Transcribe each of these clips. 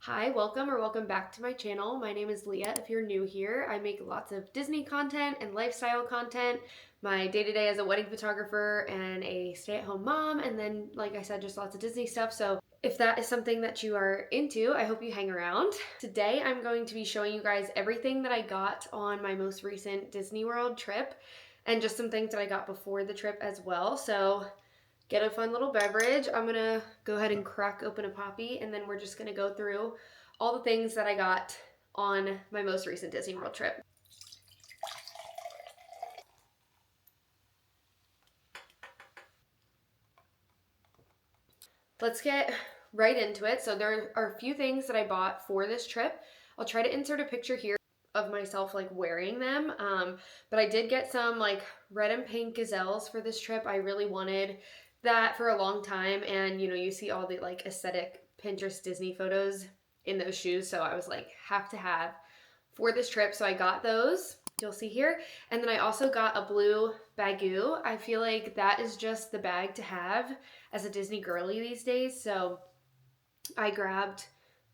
Hi, welcome back to my channel. My name is Leah. If you're new here, I make lots of Disney content and lifestyle content. My day-to-day as a wedding photographer and a stay-at-home mom, and then, like I said, just lots of Disney stuff. So if that is something that you are into, I hope you hang around. Today, I'm going to be showing you guys everything that I got on my most recent Disney World trip, and just some things that I got before the trip as well. So get a fun little beverage. I'm gonna go ahead and crack open a Poppy, and then we're just gonna go through all the things that I got on my most recent Disney World trip. Let's get right into it. So there are a few things that I bought for this trip. I'll try to insert a picture here of myself like wearing them, but I did get some like red and pink gazelles for this trip. I really wanted that for a long time, and you see all the like aesthetic Pinterest Disney photos in those shoes, so I was like, have to have for this trip. So I got those, you'll see here, and then I also got a blue bagoo. I feel like that is just the bag to have as a Disney girly these days, so I grabbed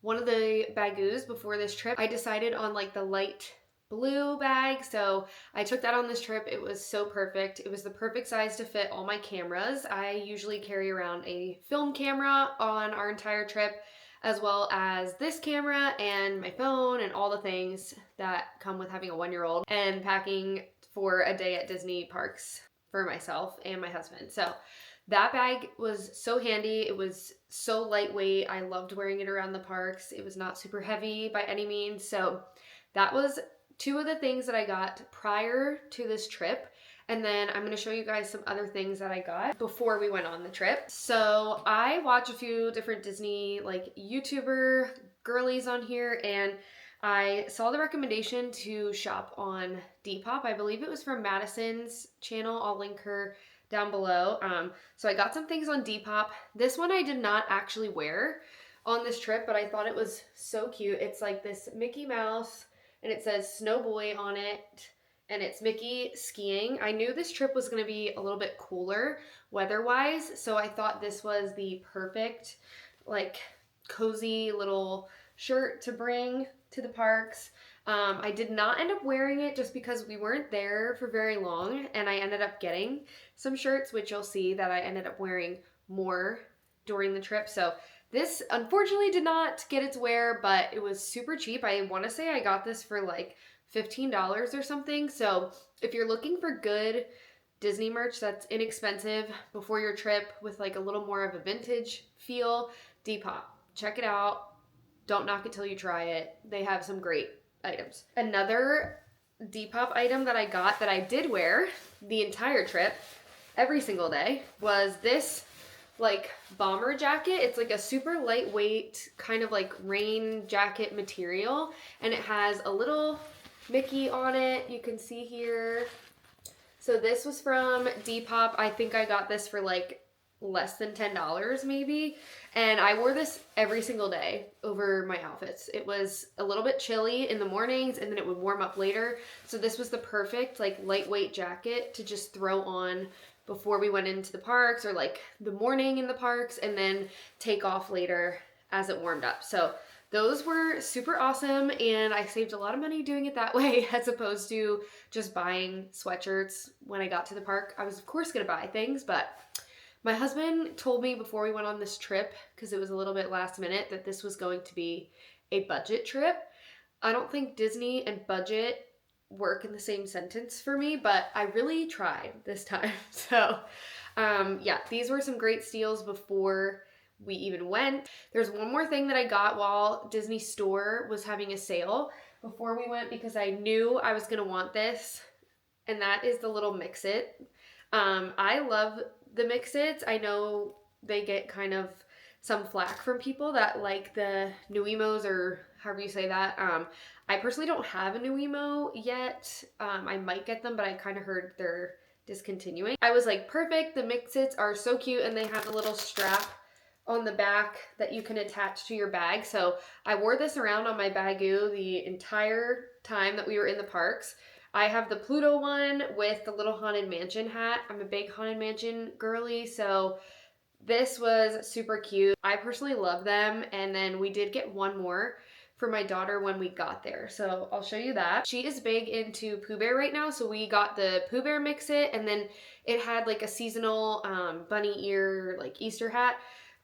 one of the bagoos before this trip. I decided on like the light blue bag, so I took that on this trip. It was so perfect. It was the perfect size to fit all my cameras. I usually carry around a film camera on our entire trip, as well as this camera and my phone and all the things that come with having a 1-year-old and packing for a day at Disney parks for myself and my husband. So that bag was so handy. It was so lightweight. I loved wearing it around the parks. It was not super heavy by any means. So that was two of the things that I got prior to this trip. And then I'm going to show you guys some other things that I got before we went on the trip. So I watch a few different Disney like YouTuber girlies on here, and I saw the recommendation to shop on Depop. I believe it was from Madison's channel. I'll link her down below. So I got some things on Depop. This one I did not actually wear on this trip, but I thought it was so cute. It's like this Mickey Mouse, and it says Snow Boy on it, and it's Mickey skiing. I knew this trip was going to be a little bit cooler weather-wise, so I thought this was the perfect, like, cozy little shirt to bring to the parks. I did not end up wearing it just because we weren't there for very long, and I ended up getting some shirts, which you'll see that I ended up wearing more during the trip. So this unfortunately did not get its wear, but it was super cheap. I want to say I got this for like $15 or something. So if you're looking for good Disney merch that's inexpensive before your trip with like a little more of a vintage feel, Depop. Check it out. Don't knock it till you try it. They have some great items. Another Depop item that I got that I did wear the entire trip, every single day, was this like bomber jacket. It's like a super lightweight kind of like rain jacket material, and it has a little Mickey on it. You can see here. So this was from Depop. I think I got this for like less than $10 maybe, and I wore this every single day over my outfits. It was a little bit chilly in the mornings, and then it would warm up later, so this was the perfect like lightweight jacket to just throw on before we went into the parks, or like the morning in the parks, and then take off later as it warmed up. So those were super awesome, and I saved a lot of money doing it that way as opposed to just buying sweatshirts when I got to the park. I was of course gonna buy things, but my husband told me before we went on this trip, because it was a little bit last minute, that this was going to be a budget trip. I don't think Disney and budget work in the same sentence for me, but I really tried this time. So yeah, these were some great steals before we even went. There's one more thing that I got while Disney Store was having a sale before we went, because I knew I was gonna want this, and that is the little Mix-It. I love the Mix-Its. I know they get kind of some flack from people that like the Nuimos, or however you say that. I personally don't have a Nuimo yet. I might get them, but I kind of heard they're discontinuing. I was like, perfect, the Mix-Its are so cute, and they have a little strap on the back that you can attach to your bag. So I wore this around on my bagoo the entire time that we were in the parks. I have the Pluto one with the little Haunted Mansion hat. I'm a big Haunted Mansion girly, so This was super cute. I personally love them, and then we did get one more for my daughter when we got there. So I'll show you that. She is big into Pooh Bear right now, so we got the Pooh Bear Mix-It, and then it had like a seasonal bunny ear like Easter hat.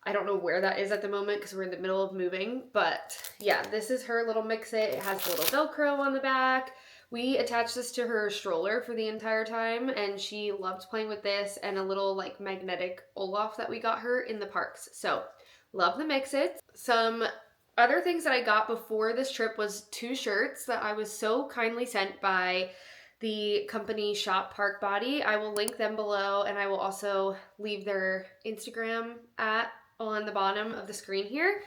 I don't know where that is at the moment because we're in the middle of moving, but yeah, this is her little Mix-It. It has a little Velcro on the back. We attached this to her stroller for the entire time, and she loved playing with this and a little like magnetic Olaf that we got her in the parks. So love the Mix-Its. Some other things that I got before this trip was 2 shirts that I was so kindly sent by the company Shop Park Body. I will link them below, and I will also leave their Instagram on the bottom of the screen here.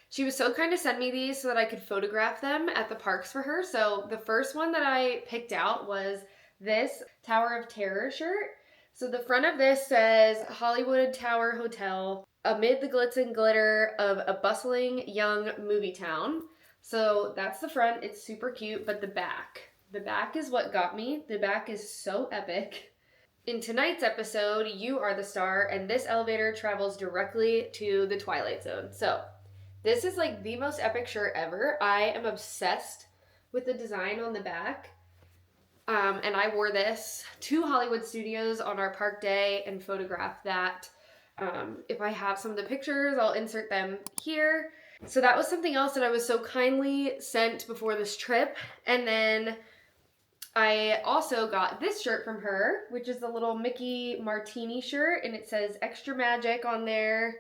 She was so kind to send me these so that I could photograph them at the parks for her. So the first one that I picked out was this Tower of Terror shirt. So the front of this says Hollywood Tower Hotel, amid the glitz and glitter of a bustling young movie town. So that's the front. It's super cute, but the back is what got me. The back is so epic. In tonight's episode, you are the star, and this elevator travels directly to the Twilight Zone. So this is like the most epic shirt ever. I am obsessed with the design on the back. And I wore this to Hollywood Studios on our park day and photographed that. If I have some of the pictures, I'll insert them here. So that was something else that I was so kindly sent before this trip. And then I also got this shirt from her, which is a little Mickey Martini shirt, and it says extra magic on there,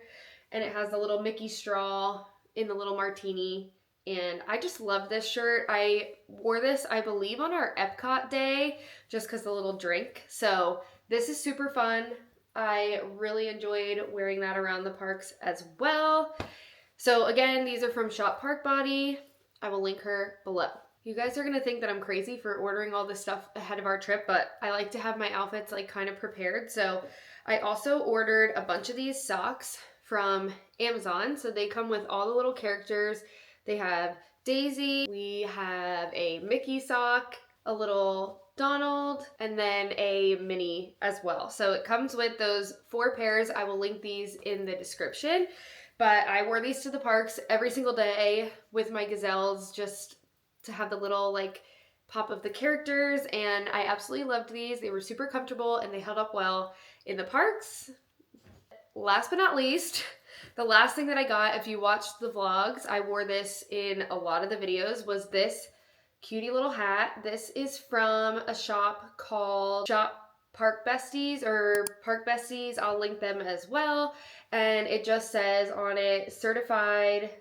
and it has the little Mickey straw in the little martini, and I just love this shirt. I wore this, I believe, on our Epcot day, just because the little drink. So this is super fun. I really enjoyed wearing that around the parks as well. So again, these are from Shop Park Body. I will link her below. You guys are gonna think that I'm crazy for ordering all this stuff ahead of our trip, but I like to have my outfits like kind of prepared. So I also ordered a bunch of these socks from Amazon. So they come with all the little characters. They have Daisy, we have a Mickey sock, a little Donald, and then a Minnie as well. So it comes with those 4 pairs. I will link these in the description. But I wore these to the parks every single day with my gazelles, just to have the little like pop of the characters, and I absolutely loved these. They were super comfortable and they held up well in the parks. Last but not least, the last thing that I got, if you watched the vlogs, I wore this in a lot of the videos, was this cutie little hat. This is from a shop called Shop Park Besties or Park Besties. I'll link them as well. And it just says on it, certified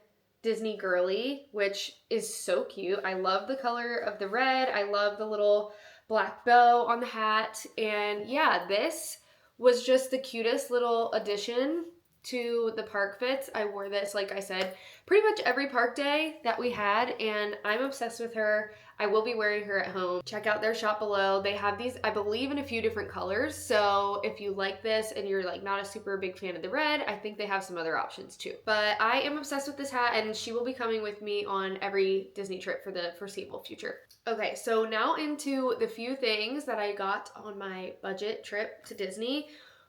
Disney girly, which is so cute. I love the color of the red. I love the little black bow on the hat. And yeah, this was just the cutest little addition to the park fits. I wore this, like I said, pretty much every park day that we had, and I'm obsessed with her. I will be wearing her at home. Check out their shop below. They have these, I believe, in a few different colors. So if you like this and you're like not a super big fan of the red, I think they have some other options too. But I am obsessed with this hat, and she will be coming with me on every Disney trip for the foreseeable future. Okay, so now into the few things that I got on my budget trip to Disney.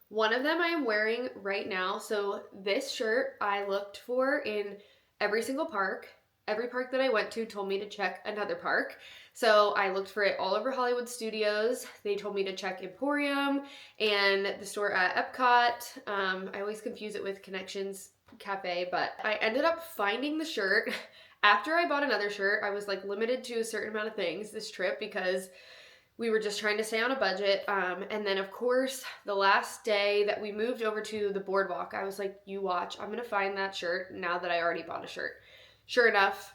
One of them I am wearing right now. So this shirt I looked for in every single park. Every park that I went to told me to check another park. So I looked for it all over Hollywood Studios. They told me to check Emporium and the store at Epcot. I always confuse it with Connections Cafe, but I ended up finding the shirt. After I bought another shirt, I was like limited to a certain amount of things this trip because we were just trying to stay on a budget. And then of course, the last day that we moved over to the boardwalk, I was like, you watch, I'm gonna find that shirt now that I already bought a shirt. Sure enough,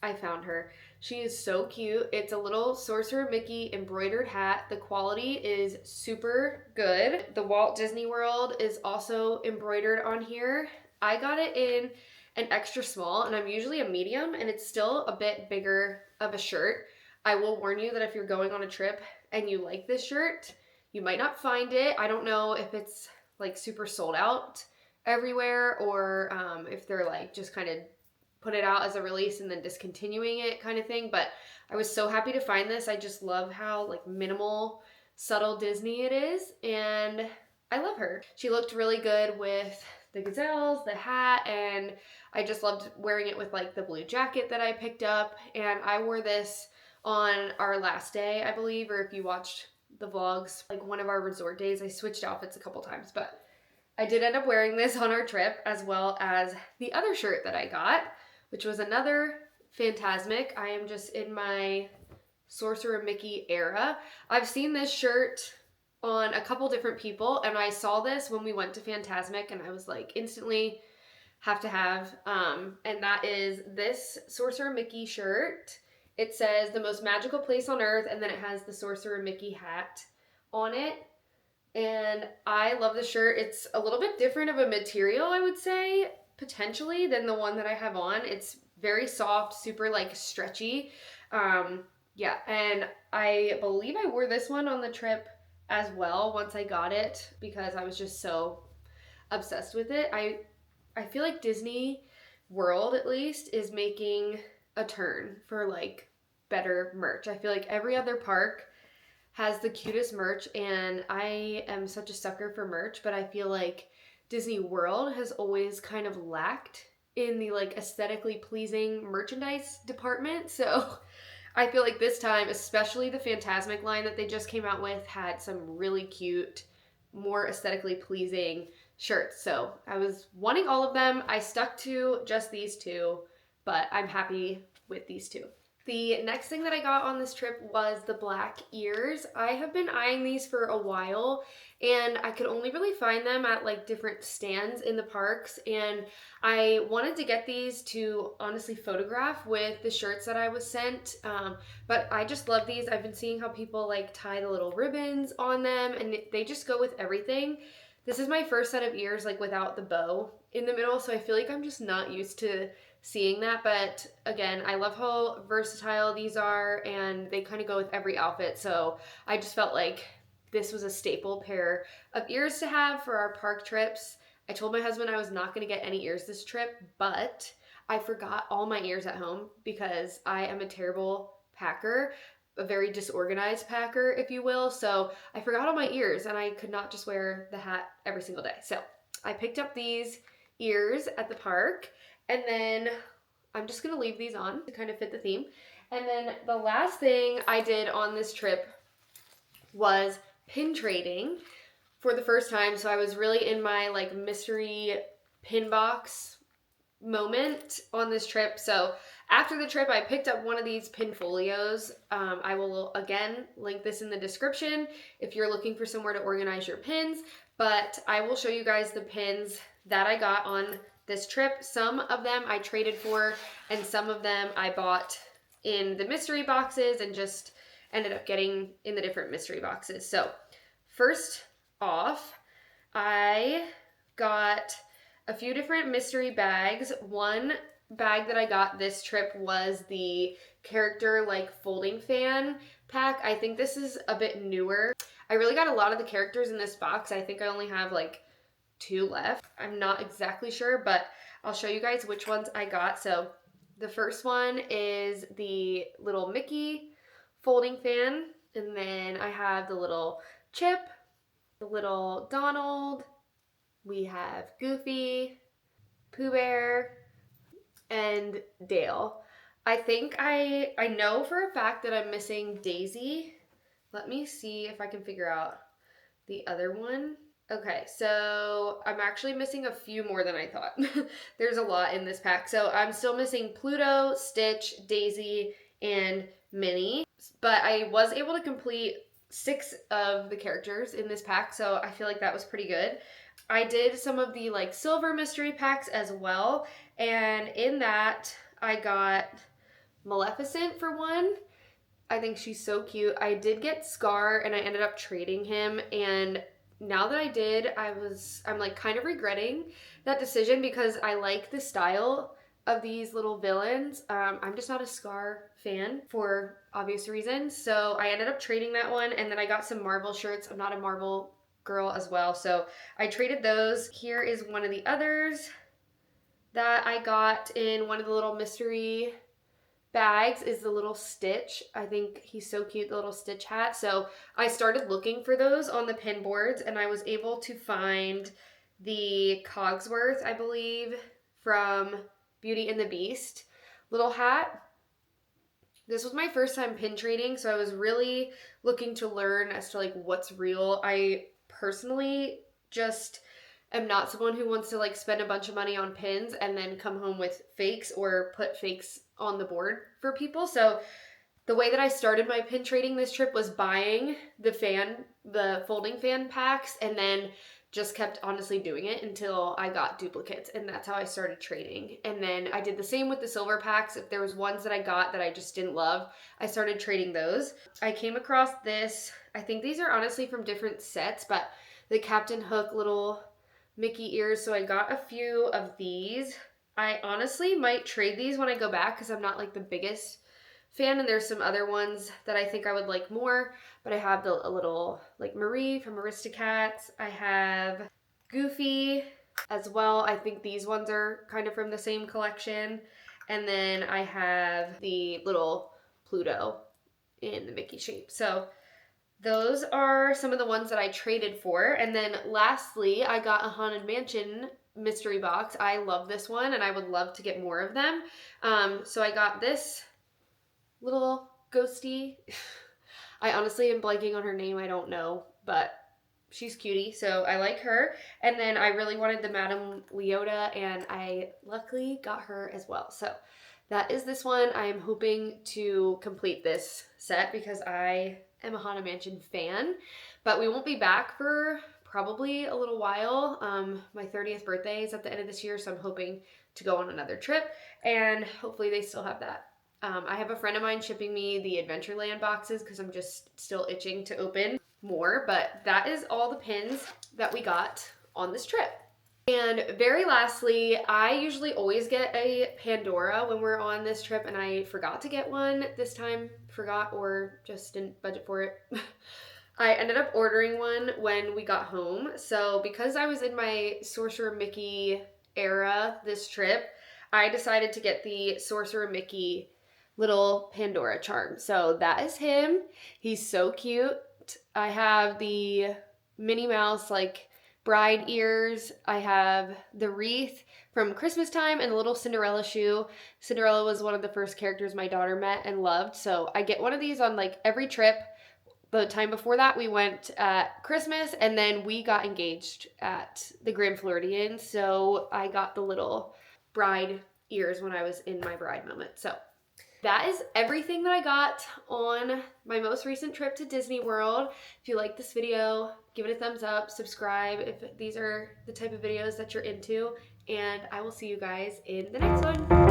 I found her. She is so cute. It's a little Sorcerer Mickey embroidered hat. The quality is super good. The Walt Disney World is also embroidered on here. I got it in an extra small, and I'm usually a medium, and it's still a bit bigger of a shirt. I will warn you that if you're going on a trip and you like this shirt, you might not find it. I don't know if it's like super sold out everywhere, or if they're like just kind of put it out as a release and then discontinuing it kind of thing. But I was so happy to find this. I just love how like minimal, subtle Disney it is. And I love her. She looked really good with the gazelles, the hat, and I just loved wearing it with like the blue jacket that I picked up. And I wore this on our last day, I believe, or if you watched the vlogs, like one of our resort days. I switched outfits a couple times, but I did end up wearing this on our trip, as well as the other shirt that I got, which was another Fantasmic. I am just in my Sorcerer Mickey era. I've seen this shirt on a couple different people, and I saw this when we went to Fantasmic, and I was like, instantly have to have. And that is this Sorcerer Mickey shirt. It says the most magical place on earth, and then it has the Sorcerer Mickey hat on it. And I love the shirt. It's a little bit different of a material, I would say, potentially, than the one that I have on. It's very soft, super like stretchy. Yeah, and I believe I wore this one on the trip as well once I got it because I was just so obsessed with it. I feel like Disney World, at least, is making a turn for like better merch. I feel like every other park has the cutest merch, and I am such a sucker for merch, but I feel like Disney World has always kind of lacked in the like aesthetically pleasing merchandise department. So I feel like this time, especially the Fantasmic line that they just came out with, had some really cute, more aesthetically pleasing shirts. So I was wanting all of them. I stuck to just these two, but I'm happy with these two. The next thing that I got on this trip was the black ears. I have been eyeing these for a while, and I could only really find them at like different stands in the parks, and I wanted to get these to honestly photograph with the shirts that I was sent, but I just love these. I've been seeing how people like tie the little ribbons on them, and they just go with everything. This is my first set of ears like without the bow in the middle, so I feel like I'm just not used to seeing that, but again, I love how versatile these are, and they kind of go with every outfit, so I just felt like this was a staple pair of ears to have for our park trips. I told my husband I was not going to get any ears this trip, but I forgot all my ears at home because I am a terrible packer, a very disorganized packer, if you will, so I forgot all my ears, and I could not just wear the hat every single day. So I picked up these ears at the park, and then I'm just going to leave these on to kind of fit the theme. And then the last thing I did on this trip was pin trading for the first time. So I was really in my like mystery pin box moment on this trip. So after the trip, I picked up one of these pin folios. I will again link this in the description if you're looking for somewhere to organize your pins, but I will show you guys the pins that I got on this trip. Some of them I traded for, and some of them I bought in the mystery boxes and just ended up getting in the different mystery boxes. So first off, I got a few different mystery bags. One bag that I got this trip was the character like folding fan pack. I think this is a bit newer. I really got a lot of the characters in this box. I think I only have like 2 left. I'm not exactly sure, but I'll show you guys which ones I got. So the first one is the little Mickey folding fan, and then I have the little Chip, the little Donald, we have Goofy, Pooh Bear, and Dale. I think I know for a fact that I'm missing Daisy. Let me see if I can figure out the other one. Okay, so I'm actually missing a few more than I thought. There's a lot in this pack. So I'm still missing Pluto, Stitch, Daisy, and Minnie. But I was able to complete 6 of the characters in this pack, so I feel like that was pretty good. I did some of the like silver mystery packs as well, and in that I got Maleficent for one. I think she's so cute. I did get Scar, and I ended up trading him, and now that I did, I'm like kind of regretting that decision because I like the style of these little villains. I'm just not a Scar fan for obvious reasons. So I ended up trading that one, and then I got some Marvel shirts. I'm not a Marvel girl as well, so I traded those. Here is one of the others that I got in one of the little mystery bags is the little Stitch. I think he's so cute, the little Stitch hat. So I started looking for those on the pin boards, and I was able to find the Cogsworth, I believe, from Beauty and the Beast little hat. This was my first time pin trading, so I was really looking to learn as to like what's real. I personally just am not someone who wants to like spend a bunch of money on pins and then come home with fakes or put fakes on the board for people. So the way that I started my pin trading this trip was buying the folding fan packs, and then just kept honestly doing it until I got duplicates, and that's how I started trading. And then I did the same with the silver packs. If there was ones that I got that I just didn't love, I started trading those. I came across this, I think these are honestly from different sets, but the Captain Hook little Mickey ears, so I got a few of these. I honestly might trade these when I go back because I'm not like the biggest fan, and there's some other ones that I think I would like more, but I have a little like Marie from Aristocats. I have Goofy as well. I think these ones are kind of from the same collection. And then I have the little Pluto in the Mickey shape. So those are some of the ones that I traded for. And then lastly, I got a Haunted Mansion mystery box. I love this one, and I would love to get more of them. So I got this little ghosty. I honestly am blanking on her name. I don't know, but she's cutie, so I like her. And then I really wanted the Madame Leota, and I luckily got her as well. So that is this one. I am hoping to complete this set because I am a Haunted Mansion fan, but we won't be back for probably a little while. My 30th birthday is at the end of this year, so I'm hoping to go on another trip, and hopefully they still have that. I have a friend of mine shipping me the Adventureland boxes because I'm just still itching to open more, but that is all the pins that we got on this trip. And very lastly, I usually always get a Pandora when we're on this trip, and I forgot to get one this time. Forgot or just didn't budget for it. I ended up ordering one when we got home. So because I was in my Sorcerer Mickey era this trip, I decided to get the Sorcerer Mickey little Pandora charm. So that is him. He's so cute. I have the Minnie Mouse like bride ears. I have the wreath from Christmas time and the little Cinderella shoe. Cinderella was one of the first characters my daughter met and loved. So I get one of these on like every trip. The time before that we went at Christmas, and then we got engaged at the Grand Floridian. So I got the little bride ears when I was in my bride moment. So that is everything that I got on my most recent trip to Disney World. If you like this video, give it a thumbs up, subscribe if these are the type of videos that you're into, and I will see you guys in the next one.